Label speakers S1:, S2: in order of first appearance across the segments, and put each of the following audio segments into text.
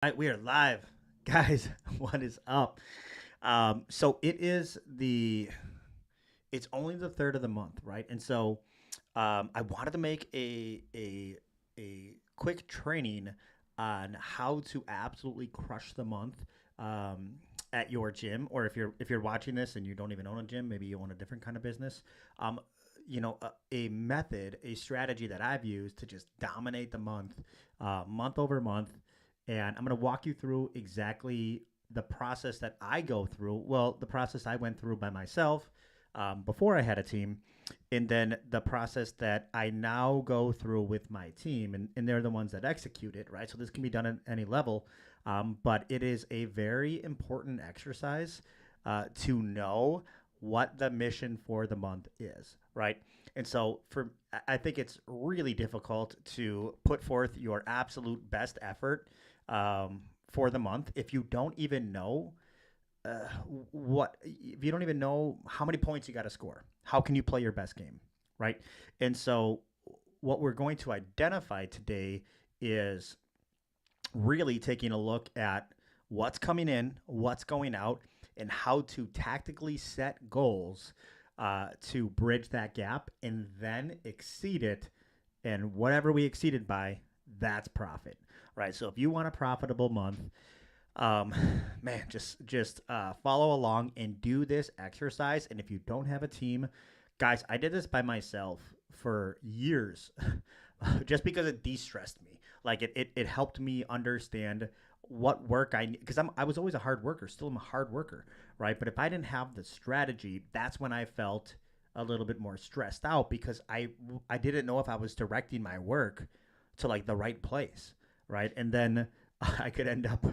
S1: Right, we are live, guys. What is up? So it's only the third of the month, right? And so, I wanted to make a quick training on how to absolutely crush the month um, at your gym, or if you're watching this and you don't even own a gym, maybe you own a different kind of business. Um, a method, a strategy that I've used to just dominate the month, month over month, and I'm going to walk you through exactly the process that I go through. Well, the process I went through by myself before I had a team, and then the process that I now go through with my team, and they're the ones that execute it, right? So this can be done at any level, but it is a very important exercise to know what the mission for the month is, right? And so I think it's really difficult to put forth your absolute best effort for the month if you don't even know what if you don't even know how many points you got to score. How can you play your best game, right? And so what we're going to identify today is really taking a look at what's coming in, what's going out, and how to tactically set goals to bridge that gap and then exceed it. And whatever we exceeded by, that's profit, right? So if you want a profitable month, um, man, just follow along and do this exercise. And if you don't have a team, guys, I did this by myself for years, just because it de-stressed me. Like it helped me understand what work I need because I was always a hard worker, still am a hard worker, right? But if I didn't have the strategy, that's when I felt a little bit more stressed out because I didn't know if I was directing my work to like the right place, right? And then I could end up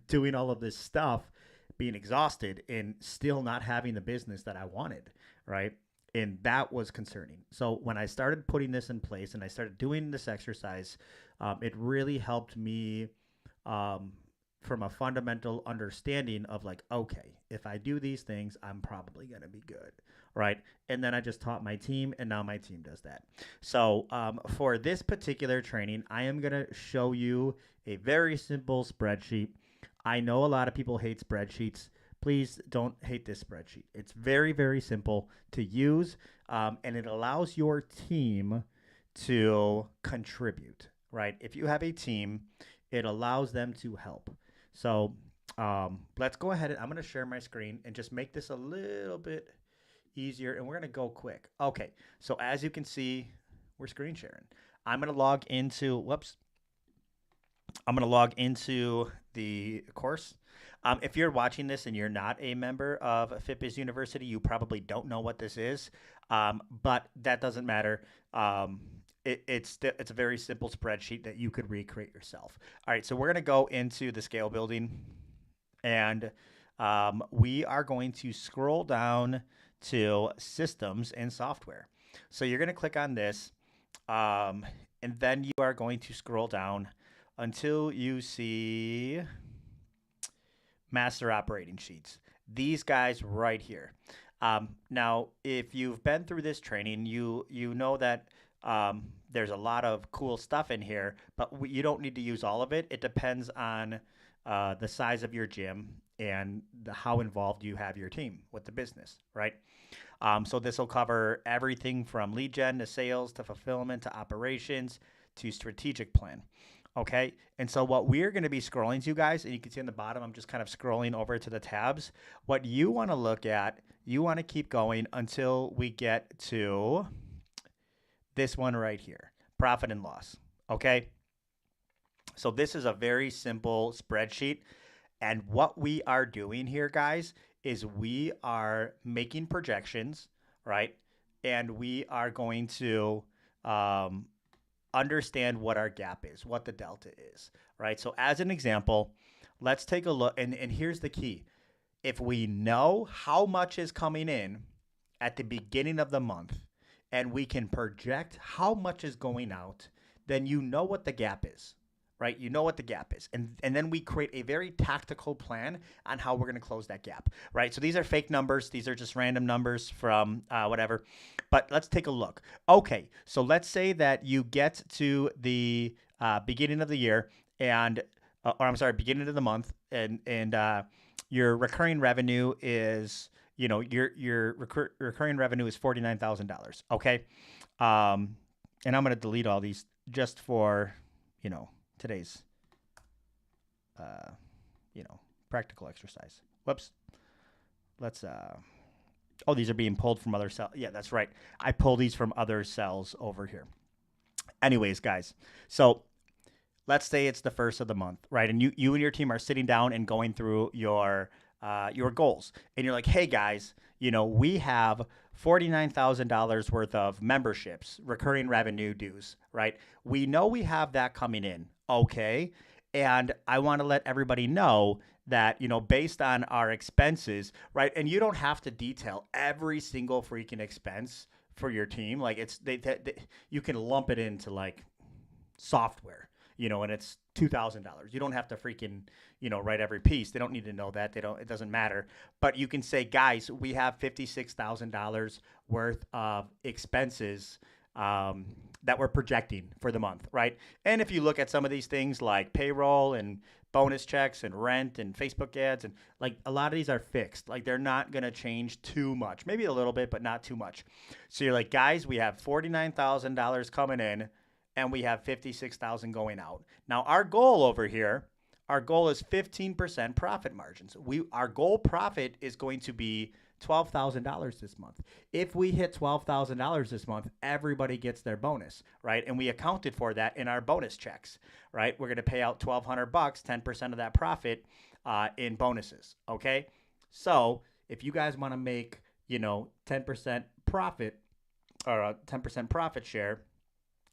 S1: doing all of this stuff, being exhausted, and still not having the business that I wanted, right? And that was concerning. So when I started putting this in place and I started doing this exercise, it really helped me um, from a fundamental understanding of like, okay, if I do these things, I'm probably going to be good, right? And then I just taught my team, and now my team does that. So for this particular training, I am going to show you a very simple spreadsheet. I know a lot of people hate spreadsheets. Please don't hate this spreadsheet. It's very, very simple to use, and it allows your team to contribute, right? If you have a team, it allows them to help. So let's go ahead. I'm going to share my screen and just make this a little bit easier, and we're going to go quick. Okay, so as you can see, we're screen sharing. I'm going to log into, whoops, I'm going to log into the course. If you're watching this and you're not a member of FitBiz University, you probably don't know what this is, but that doesn't matter. It's a very simple spreadsheet that you could recreate yourself. All right, so we're going to go into the scale building, and we are going to scroll down to systems and software. So you're going to click on this, and then you are going to scroll down until you see master operating sheets. These guys right here. Now, if you've been through this training, you know that there's a lot of cool stuff in here, but you don't need to use all of it. It depends on the size of your gym and how involved you have your team with the business, right? So this will cover everything from lead gen to sales to fulfillment to operations to strategic plan. Okay. And so what we're going to be scrolling to, guys, and you can see on the bottom, I'm just kind of scrolling over to the tabs. What you want to look at, you want to keep going until we get to this one right here, profit and loss. Okay. So this is a very simple spreadsheet. And what we are doing here, guys, is we are making projections, right? And we are going to um, understand what our gap is, what the delta is, right? So, as an example, let's take a look. And here's the key: if we know how much is coming in at the beginning of the month and we can project how much is going out, then you know what the gap is, right? You know what the gap is. And then we create a very tactical plan on how we're going to close that gap, right? So these are fake numbers. These are just random numbers from whatever. But let's take a look. Okay, so let's say that you get to the beginning of the year and or I'm sorry, beginning of the month, and your recurring revenue is, your recurring revenue is $49,000. Okay, and I'm gonna delete all these just for, today's uh, practical exercise. Whoops. Let's Oh, these are being pulled from other cells. Yeah, that's right. I pull these from other cells over here. Anyways, guys, so let's say it's the first of the month, right? And you and your team are sitting down and going through your goals, and you're like, hey guys, we have $49,000 worth of memberships, recurring revenue dues, right? We know we have that coming in, okay, and I want to let everybody know that, based on our expenses, right? And you don't have to detail every single freaking expense for your team. Like, it's you can lump it into like software, and it's $2,000. You don't have to freaking, write every piece. They don't need to know that. It doesn't matter. But you can say, guys, we have $56,000 worth of expenses that we're projecting for the month, right? And if you look at some of these things like payroll and bonus checks and rent and Facebook ads, and like a lot of these are fixed. Like, they're not going to change too much, maybe a little bit, but not too much. So you're like, guys, we have $49,000 coming in, and we have 56,000 going out. Now, our goal over here, our goal is 15% profit margins. Our goal profit is going to be $12,000 this month. If we hit $12,000 this month, everybody gets their bonus, right? And we accounted for that in our bonus checks, right? We're going to pay out $1,200, 10% of that profit in bonuses, okay? So if you guys want to make, 10% profit or a 10% profit share,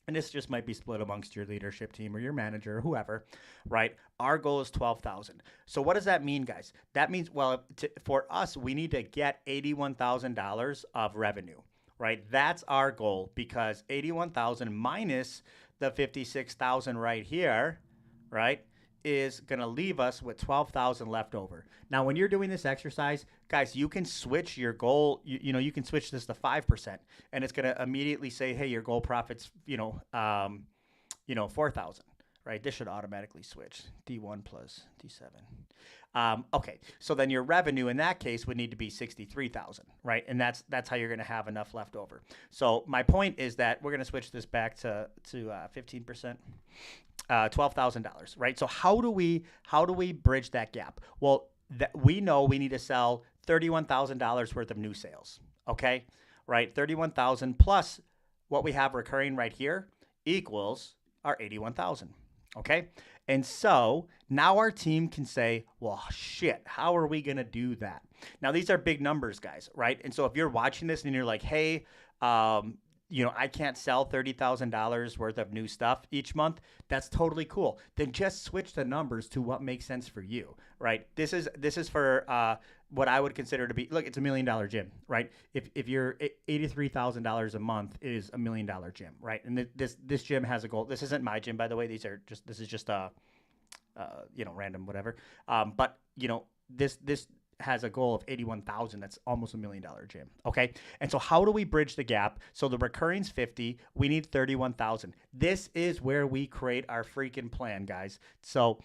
S1: and this just might be split amongst your leadership team or your manager or whoever, right? Our goal is 12,000. So what does that mean, guys? That means, well, for us, we need to get $81,000 of revenue, right? That's our goal, because 81,000 minus the 56,000 right here, right, is going to leave us with 12,000 left over. Now, when you're doing this exercise, guys, you can switch your goal. You can switch this to 5%, and it's going to immediately say, hey, your goal profits, 4,000, right? This should automatically switch D1 plus D7. Okay, so then your revenue in that case would need to be 63,000, right? And that's how you're going to have enough left over. So my point is that we're going to switch this back to 15%. $12,000, right? So how do we bridge that gap? Well, we know we need to sell $31,000 worth of new sales. Okay, right? 31,000 plus what we have recurring right here equals our 81,000. Okay, and so now our team can say, well, shit, how are we gonna do that? Now these are big numbers, guys, right? And so if you're watching this and you're like, hey, I can't sell $30,000 worth of new stuff each month, that's totally cool. Then just switch the numbers to what makes sense for you, right? This is for what I would consider to be, look, it's $1 million gym, right? If you're $83,000 a month is $1 million gym, right? And this gym has a goal. This isn't my gym, by the way. This is just random whatever. But this has a goal of 81,000. That's almost $1 million gym. Okay. And so how do we bridge the gap? So the recurring's 50, we need 31,000. This is where we create our freaking plan, guys. So,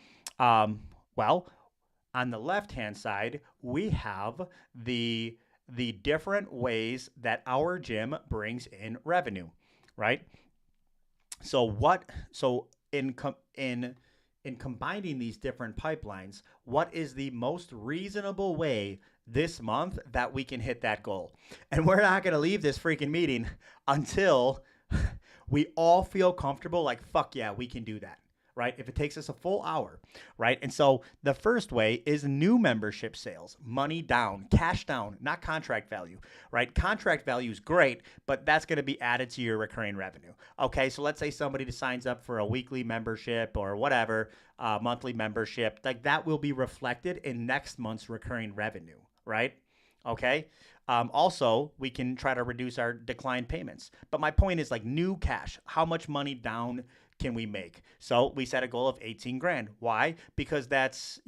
S1: on the left-hand side, we have the different ways that our gym brings in revenue, right? So in combining these different pipelines, what is the most reasonable way this month that we can hit that goal? And we're not going to leave this freaking meeting until we all feel comfortable, like, fuck yeah, we can do that, right? If it takes us a full hour, right? And so the first way is new membership sales, money down, cash down, not contract value, right? Contract value is great, but that's going to be added to your recurring revenue. Okay, so let's say somebody signs up for a weekly membership or whatever, monthly membership, like that will be reflected in next month's recurring revenue, right? Okay. Also, we can try to reduce our declined payments. But my point is, like, new cash, how much money down can we make? So we set a goal of 18 grand. Why? Because that's,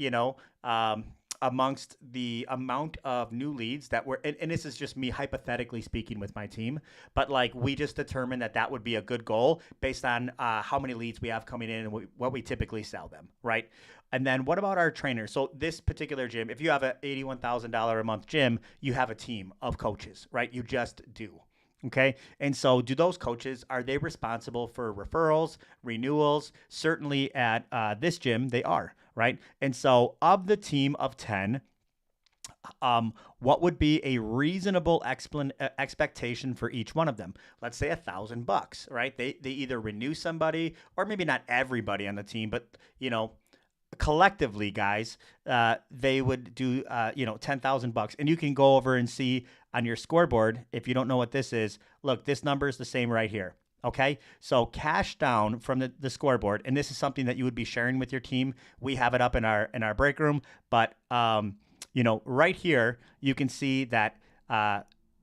S1: amongst the amount of new leads that were, and this is just me hypothetically speaking with my team, but like we just determined that that would be a good goal based on how many leads we have coming in and what we typically sell them, right? And then what about our trainers? So this particular gym, if you have an $81,000 a month gym, you have a team of coaches, right? You just do. Okay. And so do those coaches, are they responsible for referrals, renewals? Certainly at this gym, they are, right? And so of the team of 10, what would be a reasonable expectation for each one of them? Let's say $1,000, right? They either renew somebody, or maybe not everybody on the team, but collectively, guys, they would do $10,000, and you can go over and see on your scoreboard if you don't know what this is. Look, this number is the same right here. Okay, so cash down from the scoreboard, and this is something that you would be sharing with your team. We have it up in our break room, but right here you can see that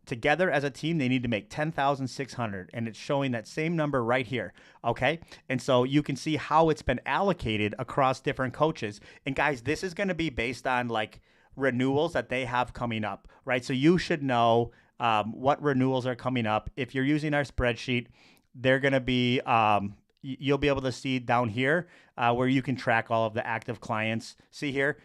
S1: together as a team they need to make 10,600, and it's showing that same number right here. Okay, and so you can see how it's been allocated across different coaches. And guys, this is going to be based on like renewals that they have coming up, right? So you should know what renewals are coming up. If you're using our spreadsheet, they're going to be, you'll be able to see down here where you can track all of the active clients. See here,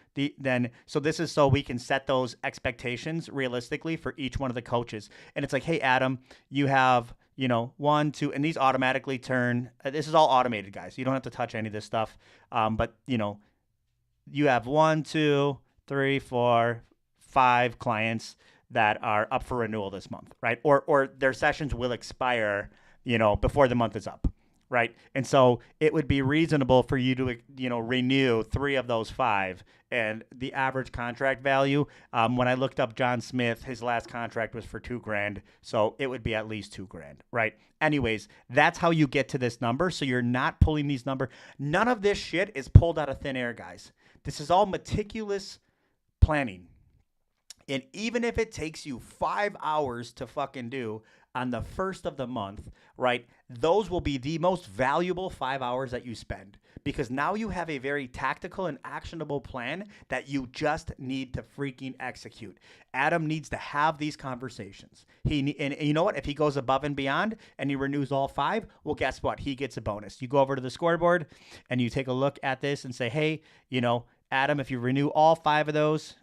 S1: so this is so we can set those expectations realistically for each one of the coaches. And it's like, hey, Adam, you have, 1, 2, and these automatically turn. This is all automated, guys. You don't have to touch any of this stuff. But you have 1, 2, 3, 4, 5 clients that are up for renewal this month, right? Or their sessions will expire before the month is up, right? And so it would be reasonable for you to, renew 3 of those 5. And the average contract value, when I looked up John Smith, his last contract was for $2,000. So it would be at least $2,000, right? Anyways, that's how you get to this number. So you're not pulling these numbers. None of this shit is pulled out of thin air, guys. This is all meticulous planning. And even if it takes you 5 hours to fucking do on the first of the month, right, those will be the most valuable 5 hours that you spend, because now you have a very tactical and actionable plan that you just need to freaking execute. Adam needs to have these conversations. And you know what? If he goes above and beyond and he renews all 5, well, guess what? He gets a bonus. You go over to the scoreboard and you take a look at this and say, hey, Adam, if you renew all 5 of those,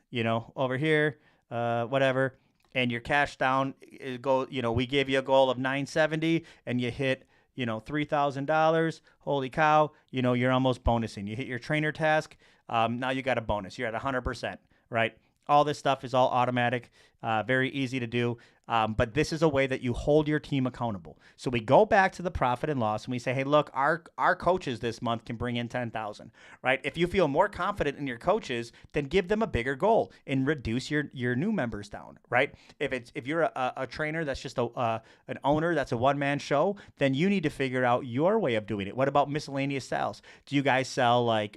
S1: over here, whatever, and your cash down we gave you a goal of 970 and you hit, $3,000. Holy cow. You're almost bonusing. You hit your trainer task. Now you got a bonus. You're at 100%, right? All this stuff is all automatic, very easy to do. But this is a way that you hold your team accountable. So we go back to the profit and loss and we say, hey, look, our coaches this month can bring in 10,000, right? If you feel more confident in your coaches, then give them a bigger goal and reduce your new members down, right? If you're a trainer that's just an owner that's a one-man show, then you need to figure out your way of doing it. What about miscellaneous sales? Do you guys sell like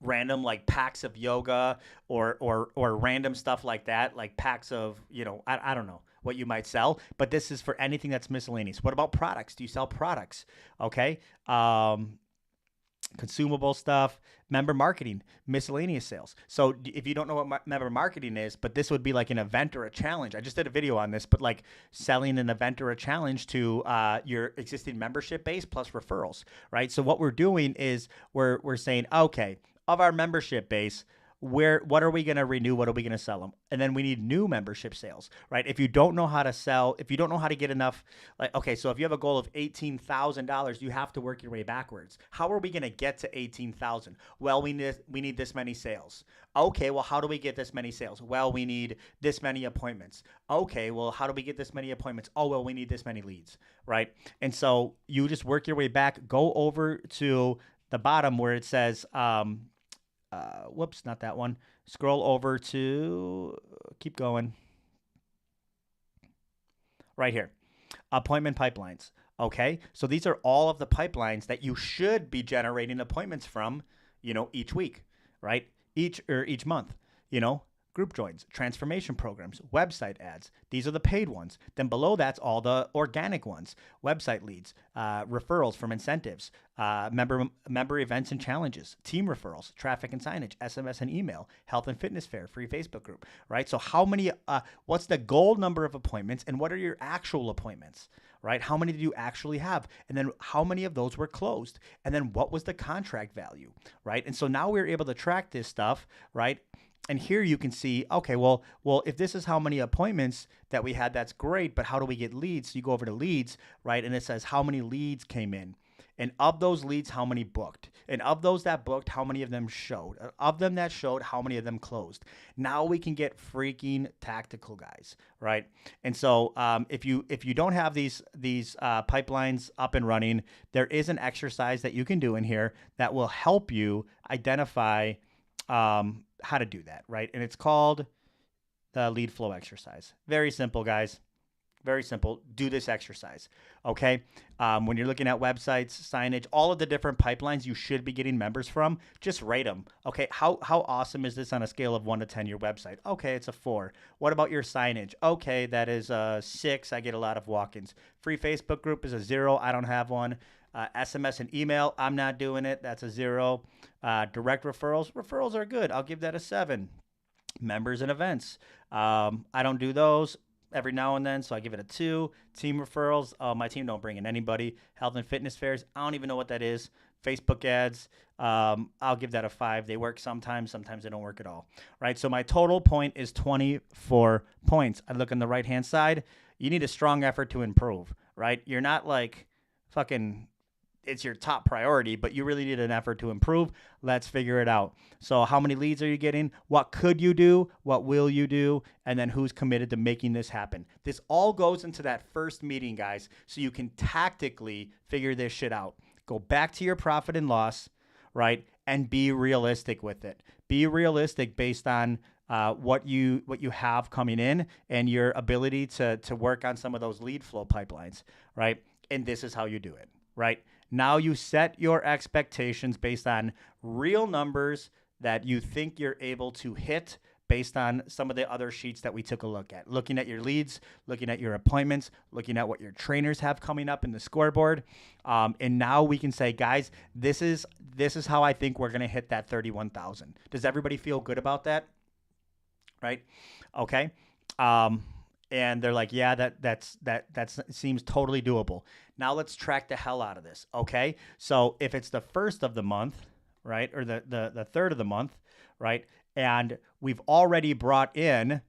S1: random like packs of yoga or random stuff like that, like packs of, I don't know what you might sell, but this is for anything that's miscellaneous. What about products? Do you sell products? Okay. Consumable stuff, member marketing, miscellaneous sales. So if you don't know what member marketing is, but this would be like an event or a challenge. I just did a video on this, but like selling an event or a challenge to your existing membership base plus referrals, right? So what we're doing is we're saying, okay, of our membership base, what are we going to renew? What are we going to sell them? And then we need new membership sales, right? If you don't know how to sell, if you don't know how to get enough, like, okay, so if you have a goal of $18,000, you have to work your way backwards. How are we going to get to 18,000? Well, we need this many sales. Okay, well, how do we get this many sales? Well, we need this many appointments. Okay, well, how do we get this many appointments? Oh, well, we need this many leads, right? And so you just work your way back, go over to the bottom where it says, whoops, not that one. Scroll over to, keep going. Right here, appointment pipelines. Okay, so these are all of the pipelines that you should be generating appointments from, each week, right? Each month, group joins, transformation programs, website ads. These are the paid ones. Then below that's all the organic ones, website leads, referrals from incentives, member events and challenges, team referrals, traffic and signage, SMS and email, health and fitness fair, free Facebook group, right? So how many, what's the goal number of appointments and what are your actual appointments, right? How many did you actually have? And then how many of those were closed? And then what was the contract value, right? And so now we're able to track this stuff, right? And here you can see, okay, well, if this is how many appointments that we had, that's great, but how do we get leads? So you go over to leads, right? And it says how many leads came in. And of those leads, how many booked? And of those that booked, how many of them showed? Of them that showed, how many of them closed? Now we can get freaking tactical, guys, right? And so if you don't have these pipelines up and running, there is an exercise that you can do in here that will help you identify how to do that, right? And it's called the lead flow exercise. Very simple, guys. Very simple. Do this exercise, okay? When you're looking at websites, signage, all of the different pipelines you should be getting members from, just rate them, okay? How awesome is this on a scale of 1 to 10, your website? Okay, it's a 4. What about your signage? Okay, that is a 6. I get a lot of walk-ins. Free Facebook group is a 0. I don't have one. SMS and email, I'm not doing it. That's a 0. Direct referrals are good. I'll give that a 7. Members and events, I don't do those every now and then, so I give it a 2. Team referrals, my team don't bring in anybody. Health and fitness fairs, I don't even know what that is. Facebook ads, I'll give that a 5. They work sometimes they don't work at all, right? So my total point is 24 points. I look on the right-hand side. You need a strong effort to improve, right? You're not like fucking it's your top priority, but you really need an effort to improve. Let's figure it out. So how many leads are you getting? What could you do? What will you do? And then who's committed to making this happen? This all goes into that first meeting, guys, so you can tactically figure this shit out. Go back to your profit and loss, right? And be realistic with it. Be realistic based on what you have coming in and your ability to work on some of those lead flow pipelines, right? And this is how you do it, right? Now you set your expectations based on real numbers that you think you're able to hit based on some of the other sheets that we took a look at. Looking at your leads, looking at your appointments, looking at what your trainers have coming up in the scoreboard. And now we can say, guys, this is how I think we're going to hit that 31,000. Does everybody feel good about that? Right? Okay. And they're like, yeah, that seems totally doable. Now let's track the hell out of this, okay? So if it's the first of the month, right, or the third of the month, right, and we've already brought in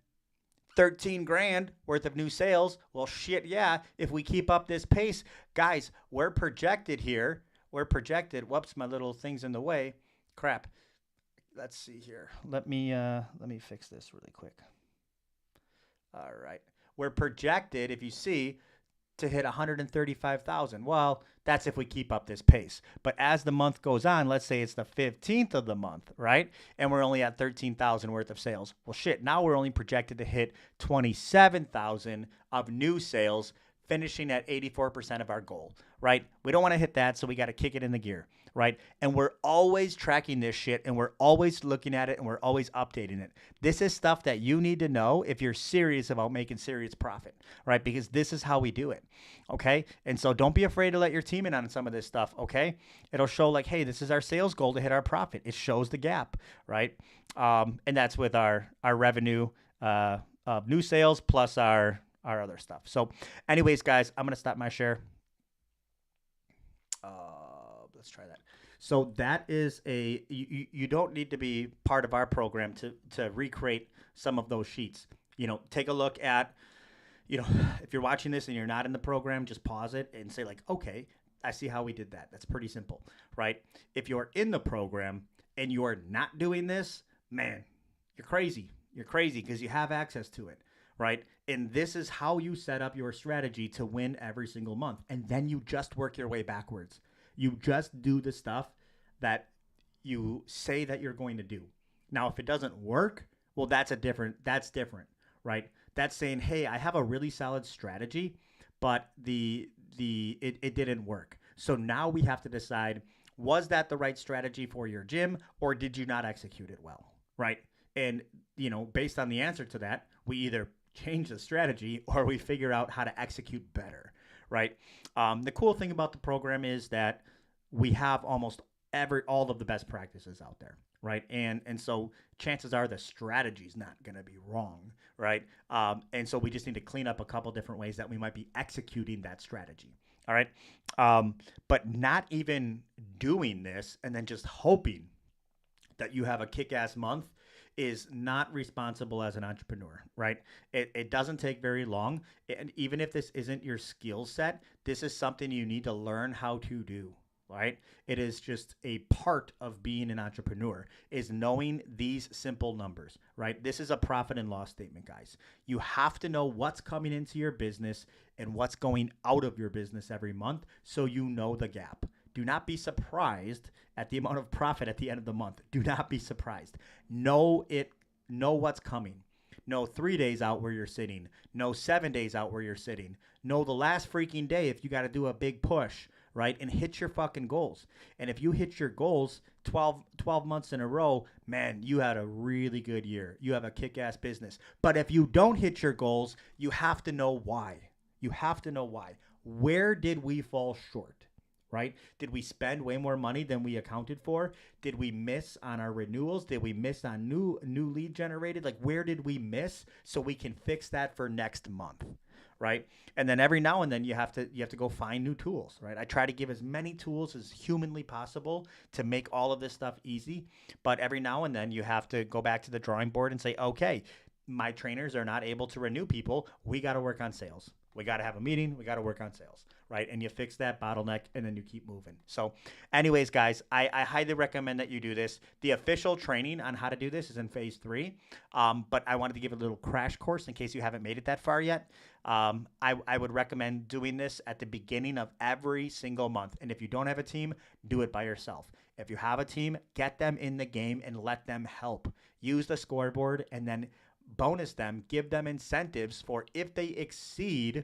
S1: 13 grand worth of new sales, well, shit, yeah, if we keep up this pace, guys, we're projected here. Whoops, my little thing's in the way. Crap. Let's see here. Let me fix this really quick. All right. We're projected, if you see, to hit 135,000. Well, that's if we keep up this pace. But as the month goes on, let's say it's the 15th of the month, right? And we're only at 13,000 worth of sales. Well, shit, now we're only projected to hit 27,000 of new sales, finishing at 84% of our goal, right? We don't want to hit that, so we got to kick it in the gear, right? And we're always tracking this shit, and we're always looking at it, and we're always updating it. This is stuff that you need to know if you're serious about making serious profit, right? Because this is how we do it, okay? And so don't be afraid to let your team in on some of this stuff, okay? It'll show like, hey, this is our sales goal to hit our profit. It shows the gap, right? And that's with our revenue of new sales plus our other stuff. So anyways, guys, I'm going to stop my share. Let's try that. So that is you don't need to be part of our program to recreate some of those sheets. You know, take a look at, you know, if you're watching this and you're not in the program, just pause it and say like, okay, I see how we did that. That's pretty simple, right? If you're in the program and you're not doing this, man, you're crazy. You're crazy because you have access to it, right? And this is how you set up your strategy to win every single month. And then you just work your way backwards. You just do the stuff that you say that you're going to do. Now, if it doesn't work, well, that's different, right? That's saying, hey, I have a really solid strategy, but it didn't work. So now we have to decide, was that the right strategy for your gym, or did you not execute it well, right? And, based on the answer to that, we either change the strategy or we figure out how to execute better, right? The cool thing about the program is that we have almost all of the best practices out there, right? And so chances are the strategy's not going to be wrong, right? And so we just need to clean up a couple different ways that we might be executing that strategy. All right. But not even doing this and then just hoping that you have a kick-ass month is not responsible as an entrepreneur, right? It doesn't take very long. And even if this isn't your skill set, this is something you need to learn how to do, right? It is just a part of being an entrepreneur is knowing these simple numbers, right? This is a profit and loss statement, guys. You have to know what's coming into your business and what's going out of your business every month so you know the gap. Do not be surprised at the amount of profit at the end of the month. Do not be surprised. Know it. Know what's coming. Know 3 days out where you're sitting. Know 7 days out where you're sitting. Know the last freaking day if you got to do a big push, right? And hit your fucking goals. And if you hit your goals 12 months in a row, man, you had a really good year. You have a kick-ass business. But if you don't hit your goals, you have to know why. You have to know why. Where did we fall short? Right? Did we spend way more money than we accounted for? Did we miss on our renewals? Did we miss on new lead generated? Like where did we miss so we can fix that for next month? Right? And then every now and then you have to go find new tools, right? I try to give as many tools as humanly possible to make all of this stuff easy, but every now and then you have to go back to the drawing board and say, "Okay, my trainers are not able to renew people. We got to work on sales. We got to have a meeting. We got to work on sales," right? And you fix that bottleneck and then you keep moving. So anyways, guys, I highly recommend that you do this. The official training on how to do this is in phase 3. But I wanted to give a little crash course in case you haven't made it that far yet. I would recommend doing this at the beginning of every single month. And if you don't have a team, do it by yourself. If you have a team, get them in the game and let them help. Use the scoreboard and then bonus them, give them incentives for if they exceed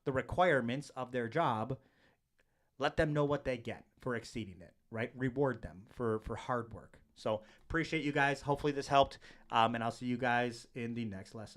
S1: the requirements of their job, let them know what they get for exceeding it, right? Reward them for hard work. So appreciate you guys. Hopefully this helped, and I'll see you guys in the next lesson.